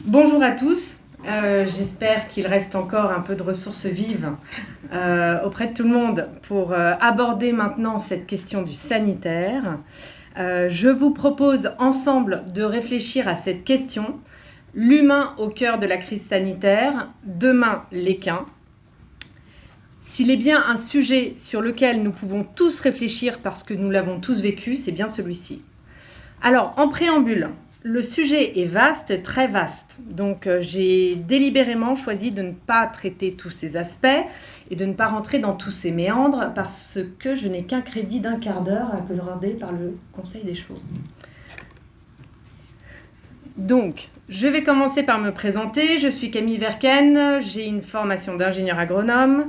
Bonjour à tous. J'espère qu'il reste encore un peu de ressources vives auprès de tout le monde pour aborder maintenant cette question du sanitaire. Je vous propose ensemble de réfléchir à cette question. L'humain au cœur de la crise sanitaire, demain l'équin. S'il est bien un sujet sur lequel nous pouvons tous réfléchir parce que nous l'avons tous vécu, c'est bien celui-ci. Alors, en préambule, le sujet est vaste, très vaste. Donc, j'ai délibérément choisi de ne pas traiter tous ces aspects et de ne pas rentrer dans tous ces méandres parce que je n'ai qu'un crédit d'un quart d'heure accordé par le Conseil des chevaux. Donc, je vais commencer par me présenter. Je suis Camille Verken, j'ai une formation d'ingénieur agronome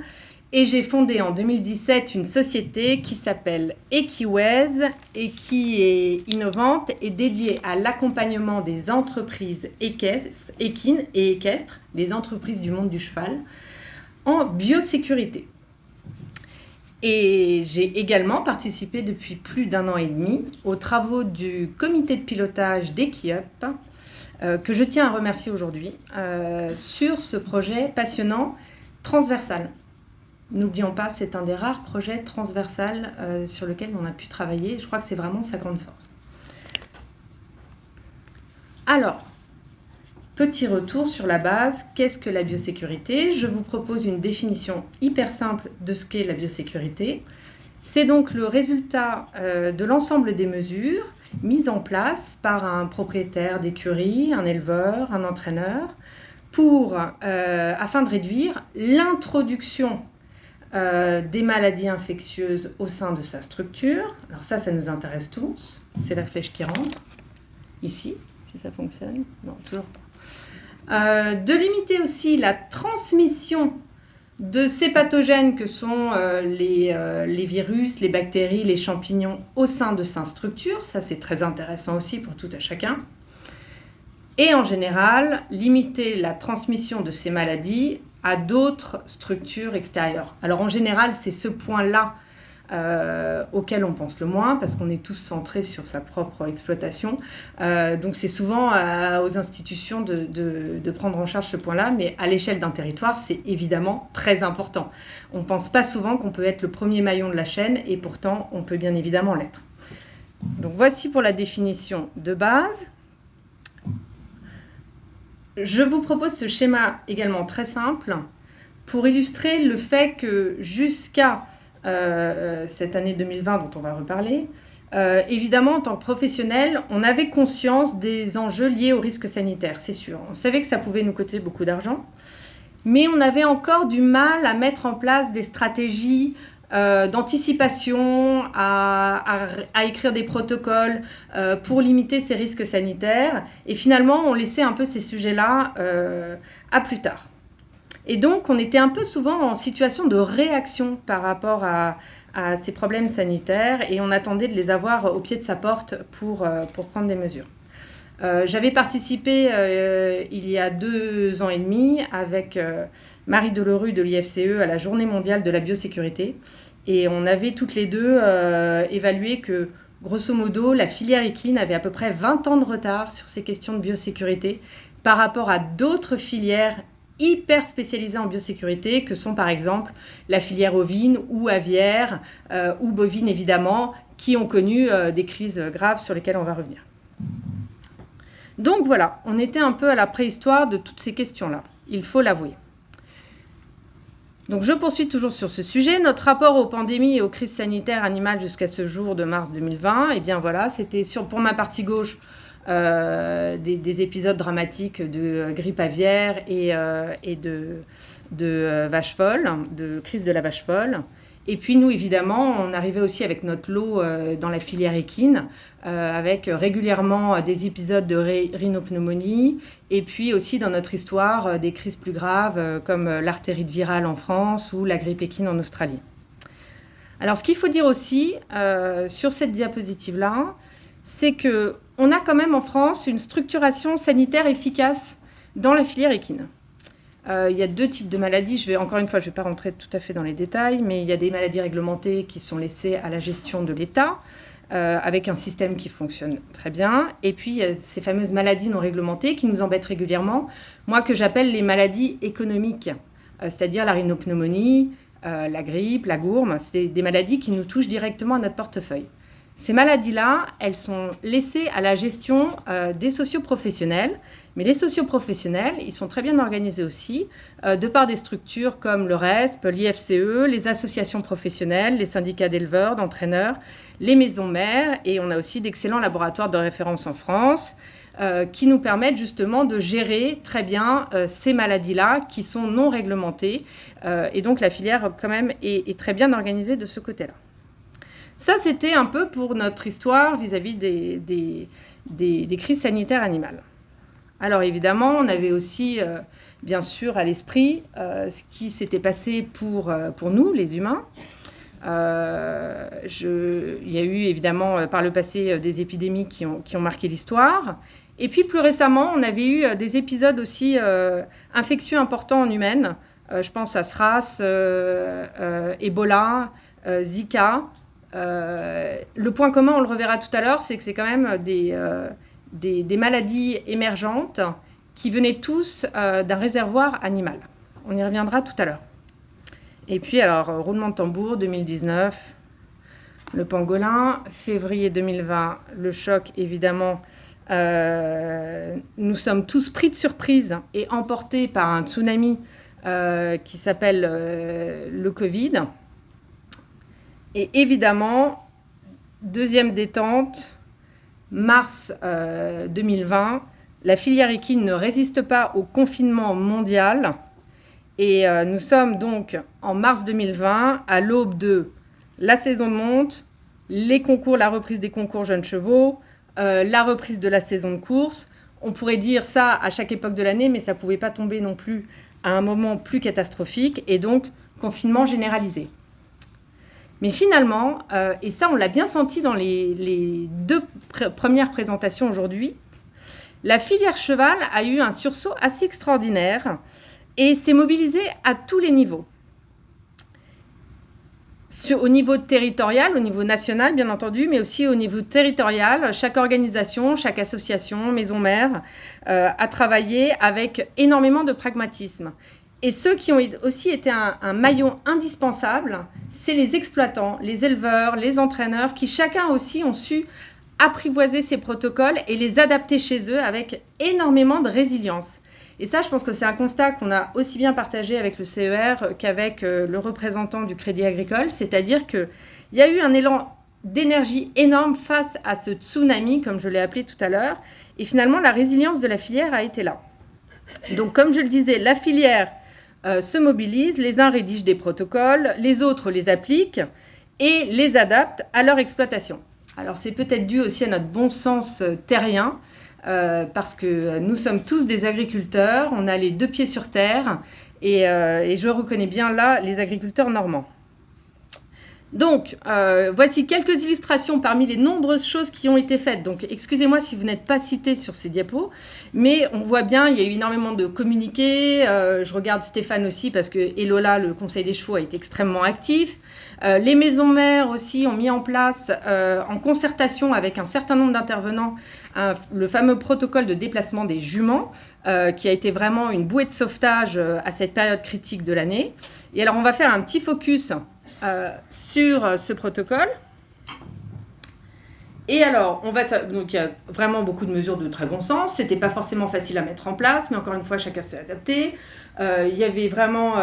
et j'ai fondé en 2017 une société qui s'appelle Equiways et qui est innovante et dédiée à l'accompagnement des entreprises équines et équestres, les entreprises du monde du cheval, en biosécurité. Et j'ai également participé depuis plus d'1 an et demi aux travaux du comité de pilotage d'Equiup, que je tiens à remercier aujourd'hui, sur ce projet passionnant, transversal. N'oublions pas, c'est un des rares projets transversals sur lequel on a pu travailler. Je crois que c'est vraiment sa grande force. Alors, petit retour sur la base. Qu'est-ce que la biosécurité ? Je vous propose une définition hyper simple de ce qu'est la biosécurité. C'est donc le résultat de l'ensemble des mesures mises en place par un propriétaire d'écurie, un éleveur, un entraîneur, afin de réduire l'introduction des maladies infectieuses au sein de sa structure. Alors ça nous intéresse tous. C'est la flèche qui rentre. Ici, si ça fonctionne. Non, toujours pas. De limiter aussi la transmission de ces pathogènes que sont les virus, les bactéries, les champignons au sein de sa structure. Ça, c'est très intéressant aussi pour tout à chacun. Et en général, limiter la transmission de ces maladies à d'autres structures extérieures. Alors en général, c'est ce point-là auquel on pense le moins, parce qu'on est tous centrés sur sa propre exploitation. Donc c'est souvent aux institutions de prendre en charge ce point-là, mais à l'échelle d'un territoire, c'est évidemment très important. On ne pense pas souvent qu'on peut être le premier maillon de la chaîne, et pourtant, on peut bien évidemment l'être. Donc voici pour la définition de base. Je vous propose ce schéma également très simple pour illustrer le fait que jusqu'à cette année 2020 dont on va reparler, évidemment, en tant que professionnel, on avait conscience des enjeux liés au risque sanitaire, c'est sûr. On savait que ça pouvait nous coûter beaucoup d'argent, mais on avait encore du mal à mettre en place des stratégies d'anticipation, à écrire des protocoles pour limiter ces risques sanitaires. Et finalement, on laissait un peu ces sujets-là à plus tard. Et donc, on était un peu souvent en situation de réaction par rapport à ces problèmes sanitaires et on attendait de les avoir au pied de sa porte pour prendre des mesures. J'avais participé il y a 2 ans et demi avec Marie Delerue de l'IFCE à la Journée mondiale de la biosécurité et on avait toutes les deux évalué que grosso modo la filière équine avait à peu près 20 ans de retard sur ces questions de biosécurité par rapport à d'autres filières hyper spécialisées en biosécurité que sont par exemple la filière ovine ou aviaire ou bovine évidemment qui ont connu des crises graves sur lesquelles on va revenir. Donc voilà, on était un peu à la préhistoire de toutes ces questions-là, il faut l'avouer. Donc je poursuis toujours sur ce sujet. Notre rapport aux pandémies et aux crises sanitaires animales jusqu'à ce jour de mars 2020, et bien voilà, c'était pour ma partie gauche des épisodes dramatiques de grippe aviaire et de vache folle, de crise de la vache folle. Et puis nous, évidemment, on arrivait aussi avec notre lot dans la filière équine, avec régulièrement des épisodes de rhinopneumonie, et puis aussi dans notre histoire des crises plus graves comme l'artérite virale en France ou la grippe équine en Australie. Alors ce qu'il faut dire aussi sur cette diapositive-là, c'est qu'on a quand même en France une structuration sanitaire efficace dans la filière équine. Il y a 2 types de maladies. Encore une fois, je ne vais pas rentrer tout à fait dans les détails, mais il y a des maladies réglementées qui sont laissées à la gestion de l'État, avec un système qui fonctionne très bien. Et puis, il y a ces fameuses maladies non réglementées qui nous embêtent régulièrement, moi que j'appelle les maladies économiques, c'est-à-dire la rhinopneumonie, la grippe, la gourme. C'est des maladies qui nous touchent directement à notre portefeuille. Ces maladies-là, elles sont laissées à la gestion des socioprofessionnels. Mais les socioprofessionnels, ils sont très bien organisés aussi, de par des structures comme le RESP, l'IFCE, les associations professionnelles, les syndicats d'éleveurs, d'entraîneurs, les maisons mères, et on a aussi d'excellents laboratoires de référence en France qui nous permettent justement de gérer très bien ces maladies-là qui sont non réglementées. Et donc la filière quand même est très bien organisée de ce côté-là. Ça, c'était un peu pour notre histoire vis-à-vis des crises sanitaires animales. Alors évidemment, on avait aussi, bien sûr, à l'esprit ce qui s'était passé pour nous, les humains. Il y a eu évidemment par le passé des épidémies qui ont marqué l'histoire. Et puis plus récemment, on avait eu des épisodes aussi infectieux importants en humaine. Je pense à SRAS, Ebola, Zika. Le point commun, on le reverra tout à l'heure, c'est que c'est quand même des maladies émergentes qui venaient tous d'un réservoir animal. On y reviendra tout à l'heure. Et puis, alors, roulement de tambour, 2019, le pangolin. Février 2020, le choc, évidemment. Nous sommes tous pris de surprise et emportés par un tsunami qui s'appelle le Covid. Et évidemment, deuxième détente, mars 2020, la filière équine ne résiste pas au confinement mondial. Et nous sommes donc en mars 2020, à l'aube de la saison de monte, les concours, la reprise des concours jeunes chevaux, la reprise de la saison de course. On pourrait dire ça à chaque époque de l'année, mais ça ne pouvait pas tomber non plus à un moment plus catastrophique. Et donc, confinement généralisé. Mais finalement, et ça on l'a bien senti dans les deux premières présentations aujourd'hui, la filière cheval a eu un sursaut assez extraordinaire et s'est mobilisée à tous les niveaux. Au niveau territorial, au niveau national bien entendu, mais aussi au niveau territorial, chaque organisation, chaque association, maison mère a travaillé avec énormément de pragmatisme. Et ceux qui ont aussi été un maillon indispensable, c'est les exploitants, les éleveurs, les entraîneurs, qui chacun aussi ont su apprivoiser ces protocoles et les adapter chez eux avec énormément de résilience. Et ça, je pense que c'est un constat qu'on a aussi bien partagé avec le CER qu'avec le représentant du Crédit Agricole, c'est-à-dire qu'il y a eu un élan d'énergie énorme face à ce tsunami, comme je l'ai appelé tout à l'heure, et finalement, la résilience de la filière a été là. Donc, comme je le disais, la filière se mobilisent, les uns rédigent des protocoles, les autres les appliquent et les adaptent à leur exploitation. Alors c'est peut-être dû aussi à notre bon sens terrien, parce que nous sommes tous des agriculteurs, on a les deux pieds sur terre, et je reconnais bien là les agriculteurs normands. Donc, voici quelques illustrations parmi les nombreuses choses qui ont été faites. Donc, excusez-moi si vous n'êtes pas cités sur ces diapos, mais on voit bien, il y a eu énormément de communiqués. Je regarde Stéphane aussi parce que Elola, le Conseil des chevaux, a été extrêmement actif. Les maisons mères aussi ont mis en place, en concertation avec un certain nombre d'intervenants, le fameux protocole de déplacement des juments, qui a été vraiment une bouée de sauvetage à cette période critique de l'année. Et alors, on va faire un petit focus sur ce protocole. Et alors, donc il y a vraiment beaucoup de mesures de très bon sens. C'était pas forcément facile à mettre en place, mais encore une fois, chacun s'est adapté. Il y avait vraiment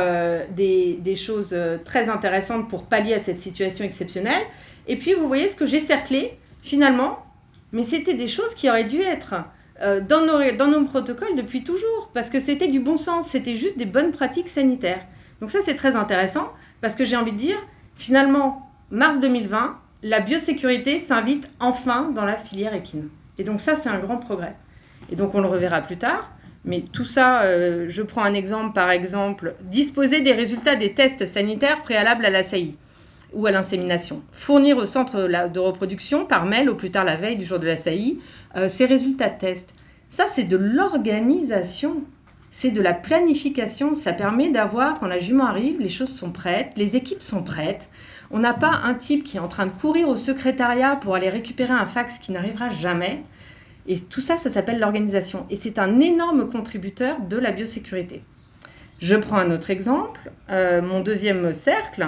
des choses très intéressantes pour pallier à cette situation exceptionnelle. Et puis, vous voyez ce que j'ai cerclé, finalement, mais c'était des choses qui auraient dû être dans nos protocoles depuis toujours, parce que c'était du bon sens, c'était juste des bonnes pratiques sanitaires. Donc ça, c'est très intéressant, parce que j'ai envie de dire, finalement, mars 2020, la biosécurité s'invite enfin dans la filière équine. Et donc ça, c'est un grand progrès. Et donc on le reverra plus tard. Mais tout ça, je prends un exemple, par exemple, disposer des résultats des tests sanitaires préalables à la SAI ou à l'insémination. Fournir au centre de reproduction, par mail, au plus tard la veille du jour de la SAI, ces résultats de tests. Ça, c'est de l'organisation. C'est de la planification. Ça permet d'avoir, quand la jument arrive, les choses sont prêtes, les équipes sont prêtes. On n'a pas un type qui est en train de courir au secrétariat pour aller récupérer un fax qui n'arrivera jamais. Et tout ça, ça s'appelle l'organisation. Et c'est un énorme contributeur de la biosécurité. Je prends un autre exemple, mon deuxième cercle.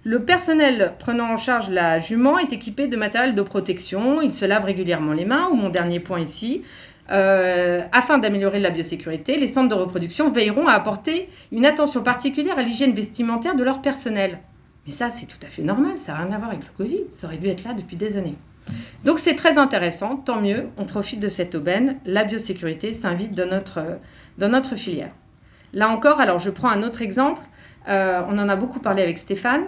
Le personnel prenant en charge la jument est équipé de matériel de protection, il se lave régulièrement les mains, ou mon dernier point ici, afin d'améliorer la biosécurité, les centres de reproduction veilleront à apporter une attention particulière à l'hygiène vestimentaire de leur personnel. Mais ça, c'est tout à fait normal, ça n'a rien à voir avec le Covid, ça aurait dû être là depuis des années. Donc c'est très intéressant, tant mieux, on profite de cette aubaine, la biosécurité s'invite dans notre filière. Là encore, alors je prends un autre exemple, on en a beaucoup parlé avec Stéphane,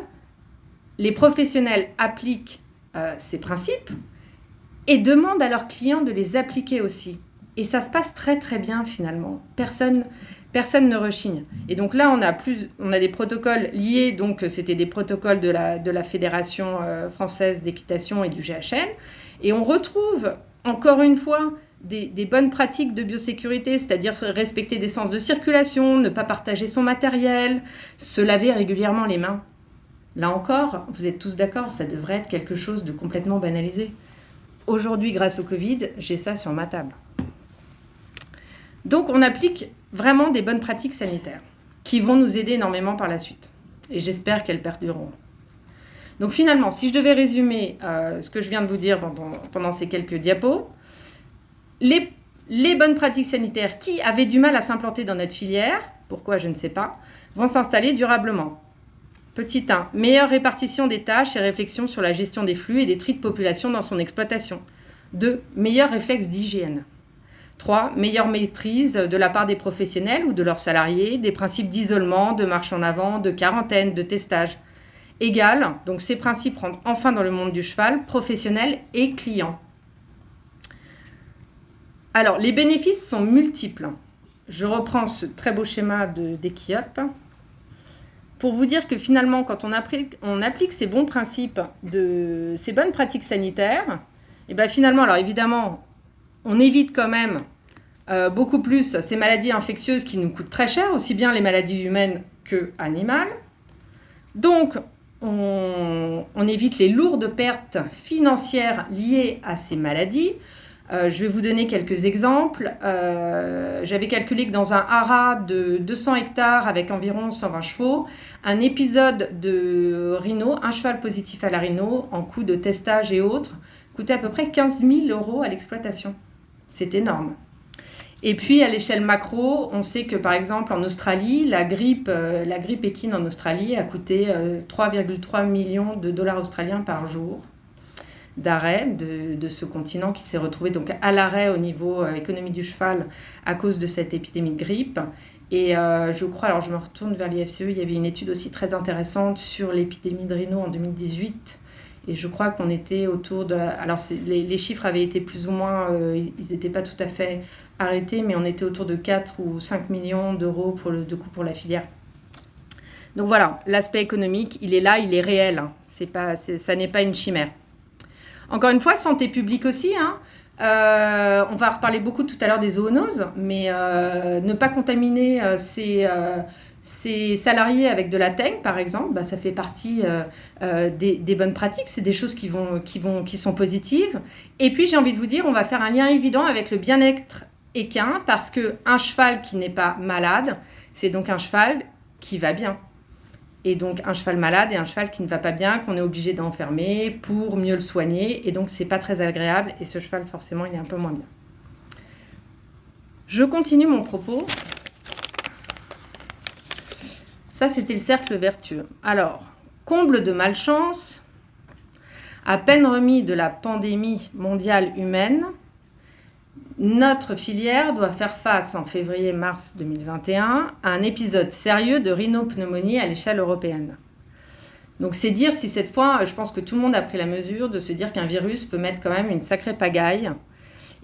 les professionnels appliquent ces principes et demandent à leurs clients de les appliquer aussi. Et ça se passe très très bien finalement, personne ne rechigne. Et donc là, on a des protocoles liés, donc c'était des protocoles de la Fédération française d'équitation et du GHN. Et on retrouve, encore une fois, des bonnes pratiques de biosécurité, c'est-à-dire respecter des sens de circulation, ne pas partager son matériel, se laver régulièrement les mains. Là encore, vous êtes tous d'accord, ça devrait être quelque chose de complètement banalisé. Aujourd'hui, grâce au Covid, j'ai ça sur ma table. Donc, on applique vraiment des bonnes pratiques sanitaires qui vont nous aider énormément par la suite. Et j'espère qu'elles perdureront. Donc, finalement, si je devais résumer ce que je viens de vous dire pendant ces quelques diapos, les bonnes pratiques sanitaires qui avaient du mal à s'implanter dans notre filière, pourquoi je ne sais pas, vont s'installer durablement. Petit 1, meilleure répartition des tâches et réflexion sur la gestion des flux et des tris de population dans son exploitation. 2, meilleur réflexe d'hygiène. 3, meilleure maîtrise de la part des professionnels ou de leurs salariés, des principes d'isolement, de marche en avant, de quarantaine, de testage. Égal, donc ces principes rentrent enfin dans le monde du cheval, professionnel et client. Alors, les bénéfices sont multiples. Je reprends ce très beau schéma d'Equiop pour vous dire que finalement, quand on applique ces bons principes, ces bonnes pratiques sanitaires, et bien finalement, alors évidemment, on évite quand même beaucoup plus ces maladies infectieuses qui nous coûtent très cher, aussi bien les maladies humaines que animales. Donc, on évite les lourdes pertes financières liées à ces maladies. Je vais vous donner quelques exemples. J'avais calculé que dans un haras de 200 hectares avec environ 120 chevaux, un épisode de rhino, un cheval positif à la rhino, en coût de testage et autres, coûtait à peu près 15 000 € à l'exploitation. C'est énorme. Et puis, à l'échelle macro, on sait que, par exemple, en Australie, la grippe équine en Australie a coûté 3,3 millions de dollars australiens par jour d'arrêt de ce continent qui s'est retrouvé donc à l'arrêt au niveau économie du cheval à cause de cette épidémie de grippe. Et je crois, alors je me retourne vers l'IFCE, il y avait une étude aussi très intéressante sur l'épidémie de rhino en 2018. Et je crois qu'on était autour de... Alors, les chiffres avaient été plus ou moins... ils n'étaient pas tout à fait arrêtés, mais on était autour de 4 ou 5 millions d'euros de coût pour la filière. Donc voilà, l'aspect économique, il est là, il est réel. Hein. Ça n'est pas une chimère. Encore une fois, santé publique aussi. Hein. On va reparler beaucoup tout à l'heure des zoonoses, mais ne pas contaminer ces salariés avec de la teigne, par exemple, ça fait partie des bonnes pratiques. C'est des choses qui sont positives. Et puis, j'ai envie de vous dire, on va faire un lien évident avec le bien-être équin, parce qu'un cheval qui n'est pas malade, c'est donc un cheval qui va bien. Et donc, un cheval malade et un cheval qui ne va pas bien, qu'on est obligé d'enfermer pour mieux le soigner. Et donc, c'est pas très agréable. Et ce cheval, forcément, il est un peu moins bien. Je continue mon propos. Ça, c'était le cercle vertueux. Alors, comble de malchance, à peine remis de la pandémie mondiale humaine, notre filière doit faire face en février-mars 2021 à un épisode sérieux de rhinopneumonie à l'échelle européenne. Donc c'est dire si cette fois, je pense que tout le monde a pris la mesure de se dire qu'un virus peut mettre quand même une sacrée pagaille.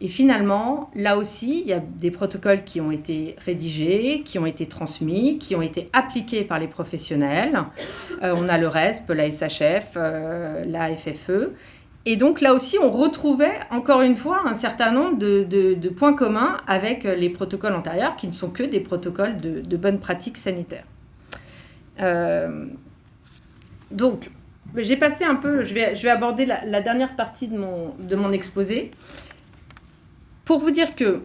Et finalement, là aussi, il y a des protocoles qui ont été rédigés, qui ont été transmis, qui ont été appliqués par les professionnels. On a le RESP, la SHF, la FFE. Et donc là aussi, on retrouvait encore une fois un certain nombre de points communs avec les protocoles antérieurs qui ne sont que des protocoles de bonnes pratiques sanitaires. Donc, j'ai passé un peu, je vais aborder la dernière partie de mon exposé, pour vous dire que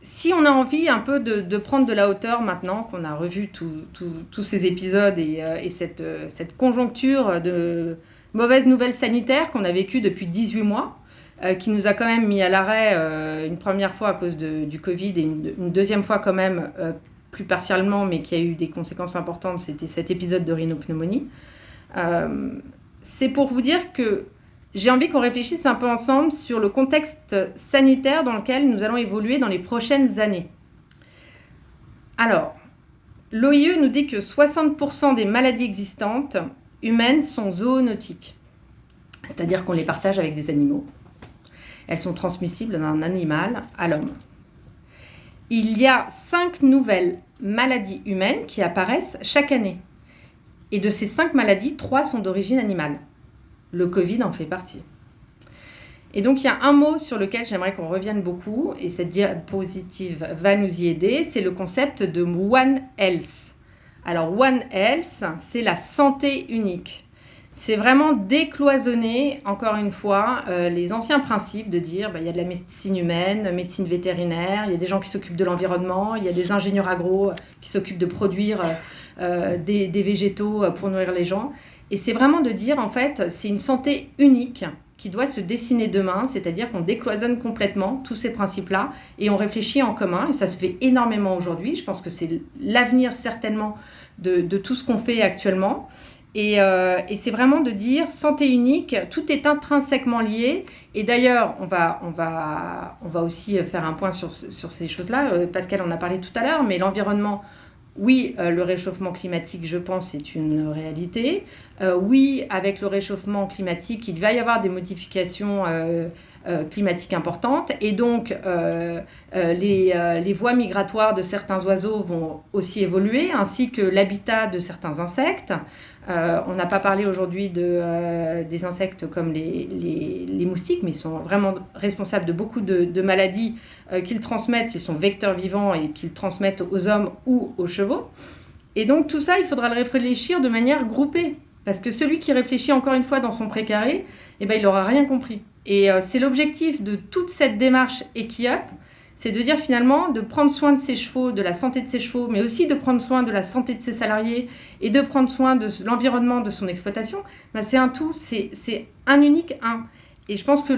si on a envie un peu de prendre de la hauteur maintenant qu'on a revu tous ces épisodes et cette conjoncture de mauvaises nouvelles sanitaires qu'on a vécues depuis 18 mois, qui nous a quand même mis à l'arrêt une première fois à cause du Covid et une deuxième fois quand même plus partiellement, mais qui a eu des conséquences importantes, c'était cet épisode de rhinopneumonie. C'est pour vous dire que j'ai envie qu'on réfléchisse un peu ensemble sur le contexte sanitaire dans lequel nous allons évoluer dans les prochaines années. Alors, l'OIE nous dit que 60% des maladies existantes humaines sont zoonotiques, c'est-à-dire qu'on les partage avec des animaux. Elles sont transmissibles d'un animal à l'homme. Il y a 5 nouvelles maladies humaines qui apparaissent chaque année. Et de ces 5 maladies, 3 sont d'origine animale. Le Covid en fait partie. Et donc, il y a un mot sur lequel j'aimerais qu'on revienne beaucoup, et cette diapositive va nous y aider, c'est le concept de One Health. Alors, One Health, c'est la santé unique. C'est vraiment décloisonner, encore une fois, les anciens principes de dire il y a de la médecine humaine, médecine vétérinaire, il y a des gens qui s'occupent de l'environnement, il y a des ingénieurs agro qui s'occupent de produire des végétaux pour nourrir les gens. Et c'est vraiment de dire, en fait, c'est une santé unique qui doit se dessiner demain, c'est-à-dire qu'on décloisonne complètement tous ces principes-là et on réfléchit en commun, et ça se fait énormément aujourd'hui. Je pense que c'est l'avenir certainement de tout ce qu'on fait actuellement. Et c'est vraiment de dire santé unique, tout est intrinsèquement lié. Et d'ailleurs, on va aussi faire un point sur ces choses-là. Pascal en a parlé tout à l'heure, mais l'environnement, oui, le réchauffement climatique, je pense, est une réalité. Oui, avec le réchauffement climatique, il va y avoir des modifications climatiques importantes. Et donc, les voies migratoires de certains oiseaux vont aussi évoluer, ainsi que l'habitat de certains insectes. On n'a pas parlé aujourd'hui des insectes comme les moustiques, mais ils sont vraiment responsables de beaucoup de maladies qu'ils transmettent. Ils sont vecteurs vivants et qu'ils transmettent aux hommes ou aux chevaux. Et donc tout ça, il faudra le réfléchir de manière groupée. Parce que celui qui réfléchit encore une fois dans son précaré, il n'aura rien compris. Et c'est l'objectif de toute cette démarche Equiup, c'est de dire finalement de prendre soin de ses chevaux, de la santé de ses chevaux, mais aussi de prendre soin de la santé de ses salariés et de prendre soin de l'environnement de son exploitation. C'est un tout, c'est un unique un. Et je pense que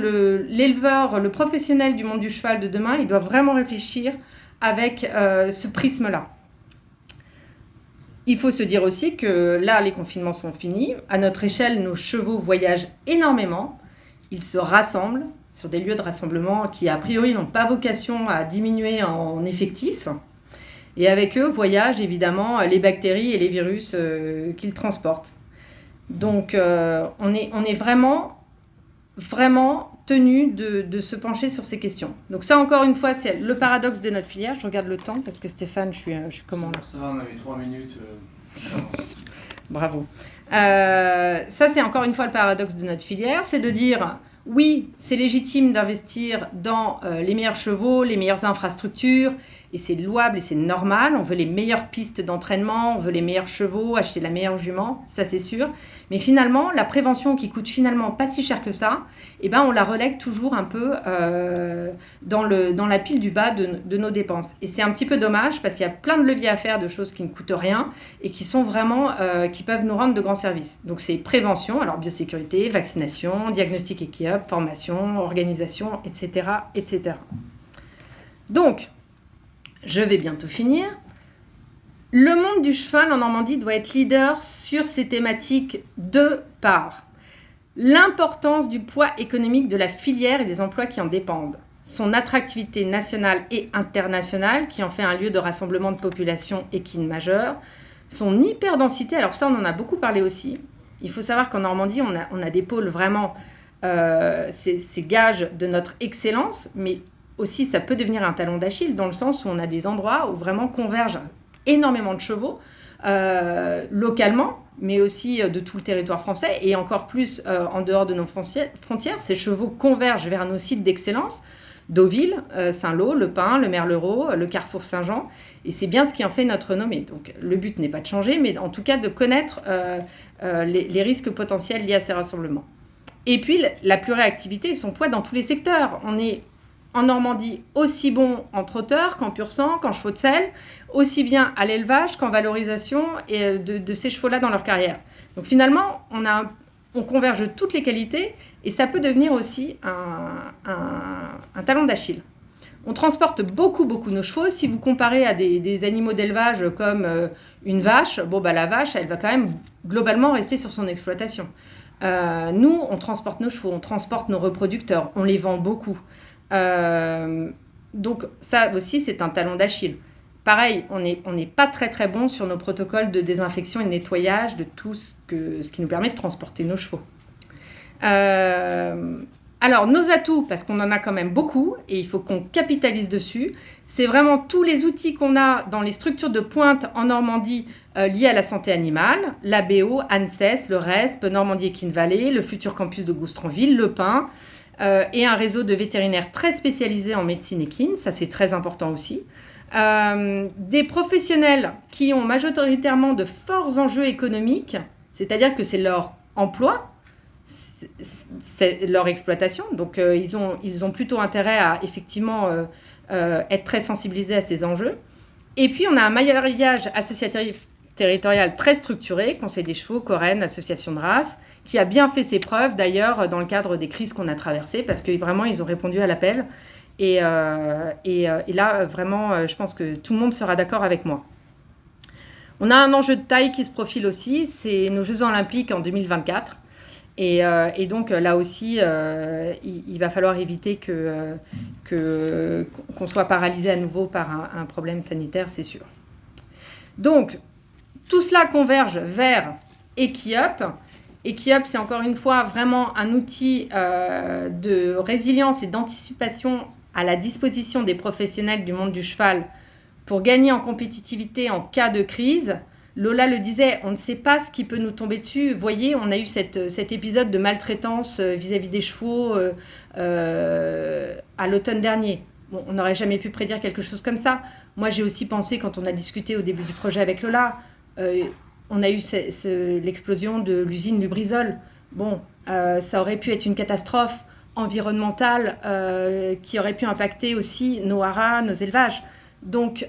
l'éleveur, le professionnel du monde du cheval de demain, il doit vraiment réfléchir avec ce prisme-là. Il faut se dire aussi que là, les confinements sont finis. À notre échelle, nos chevaux voyagent énormément. Ils se rassemblent sur des lieux de rassemblement qui, a priori, n'ont pas vocation à diminuer en effectif. Et avec eux voyagent évidemment les bactéries et les virus qu'ils transportent. Donc, on est vraiment tenu de se pencher sur ces questions. Donc ça, encore une fois, c'est le paradoxe de notre filière. Je regarde le temps parce que Stéphane, je suis comment là ? Ça va, on avait 3 minutes. Bravo. Ça, c'est encore une fois le paradoxe de notre filière, c'est de dire... Oui, c'est légitime d'investir dans les meilleurs chevaux, les meilleures infrastructures, et c'est louable et c'est normal. On veut les meilleures pistes d'entraînement, on veut les meilleurs chevaux, acheter la meilleure jument, ça c'est sûr. Mais finalement, la prévention qui coûte finalement pas si cher que ça, on la relègue toujours un peu dans la pile du bas de nos dépenses. Et c'est un petit peu dommage parce qu'il y a plein de leviers à faire de choses qui ne coûtent rien et qui sont vraiment, qui peuvent nous rendre de grands services. Donc c'est prévention, alors biosécurité, vaccination, diagnostic Equiup, formation, organisation, etc., etc. Donc, je vais bientôt finir. Le monde du cheval en Normandie doit être leader sur ces thématiques de par l'importance du poids économique de la filière et des emplois qui en dépendent, son attractivité nationale et internationale qui en fait un lieu de rassemblement de population équine majeure, son hyperdensité, alors ça on en a beaucoup parlé aussi. Il faut savoir qu'en Normandie on a des pôles vraiment, c'est gage de notre excellence, mais aussi, ça peut devenir un talon d'Achille dans le sens où on a des endroits où vraiment convergent énormément de chevaux localement, mais aussi de tout le territoire français et encore plus en dehors de nos frontières. Ces chevaux convergent vers nos sites d'excellence. Deauville, Saint-Lô, Le Pin, le Merlereau, le Carrefour Saint-Jean. Et c'est bien ce qui en fait notre renommée. Donc le but n'est pas de changer, mais en tout cas de connaître les risques potentiels liés à ces rassemblements. Et puis la pluriactivité et son poids dans tous les secteurs. On est en Normandie aussi bon en trotteur qu'en pur sang, qu'en chevaux de selle, aussi bien à l'élevage qu'en valorisation et de ces chevaux-là dans leur carrière. Donc finalement, on converge toutes les qualités et ça peut devenir aussi un talon d'Achille. On transporte beaucoup nos chevaux. Si vous comparez à des animaux d'élevage comme une vache, la vache, elle va quand même globalement rester sur son exploitation. Nous, on transporte nos chevaux, on transporte nos reproducteurs, on les vend beaucoup. Donc ça aussi, c'est un talon d'Achille. Pareil, on n'est pas très bon sur nos protocoles de désinfection et de nettoyage de tout ce qui nous permet de transporter nos chevaux. Alors, nos atouts, parce qu'on en a quand même beaucoup, et il faut qu'on capitalise dessus, c'est vraiment tous les outils qu'on a dans les structures de pointe en Normandie liées à la santé animale, l'ABO, ANSES, le RESP, Normandie Equine Valley, le futur campus de Goustranville, Le Pin, et un réseau de vétérinaires très spécialisés en médecine équine, ça c'est très important aussi. Des professionnels qui ont majoritairement de forts enjeux économiques, c'est-à-dire que c'est leur emploi, c'est leur exploitation, donc ils ont plutôt intérêt à effectivement être très sensibilisés à ces enjeux. Et puis on a un maillage associatif territorial très structuré, Conseil des chevaux, Corène, Association de race, qui a bien fait ses preuves d'ailleurs dans le cadre des crises qu'on a traversées, parce que vraiment ils ont répondu à l'appel. Et là, vraiment, je pense que tout le monde sera d'accord avec moi. On a un enjeu de taille qui se profile aussi, c'est nos Jeux Olympiques en 2024. Et donc, là aussi, il va falloir éviter qu'on soit paralysé à nouveau par un problème sanitaire, c'est sûr. Donc, tout cela converge vers EquiUp. EquiUp, c'est encore une fois vraiment un outil de résilience et d'anticipation à la disposition des professionnels du monde du cheval pour gagner en compétitivité en cas de crise. Lola le disait, on ne sait pas ce qui peut nous tomber dessus. Vous voyez, on a eu cet épisode de maltraitance vis-à-vis des chevaux à l'automne dernier. Bon, on n'aurait jamais pu prédire quelque chose comme ça. Moi, j'ai aussi pensé, quand on a discuté au début du projet avec Lola, on a eu l'explosion de l'usine Lubrizol. Bon, ça aurait pu être une catastrophe environnementale qui aurait pu impacter aussi nos haras, nos élevages. Donc,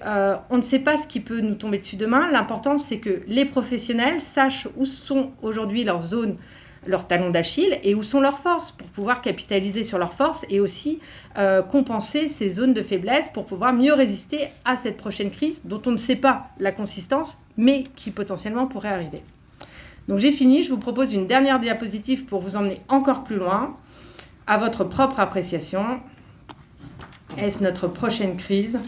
on ne sait pas ce qui peut nous tomber dessus demain. L'important, c'est que les professionnels sachent où sont aujourd'hui leurs zones, leurs talons d'Achille et où sont leurs forces pour pouvoir capitaliser sur leurs forces et aussi compenser ces zones de faiblesse pour pouvoir mieux résister à cette prochaine crise dont on ne sait pas la consistance, mais qui potentiellement pourrait arriver. Donc, j'ai fini. Je vous propose une dernière diapositive pour vous emmener encore plus loin à votre propre appréciation. Est-ce notre prochaine crise ?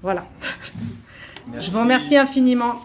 Voilà. Merci. Je vous remercie infiniment.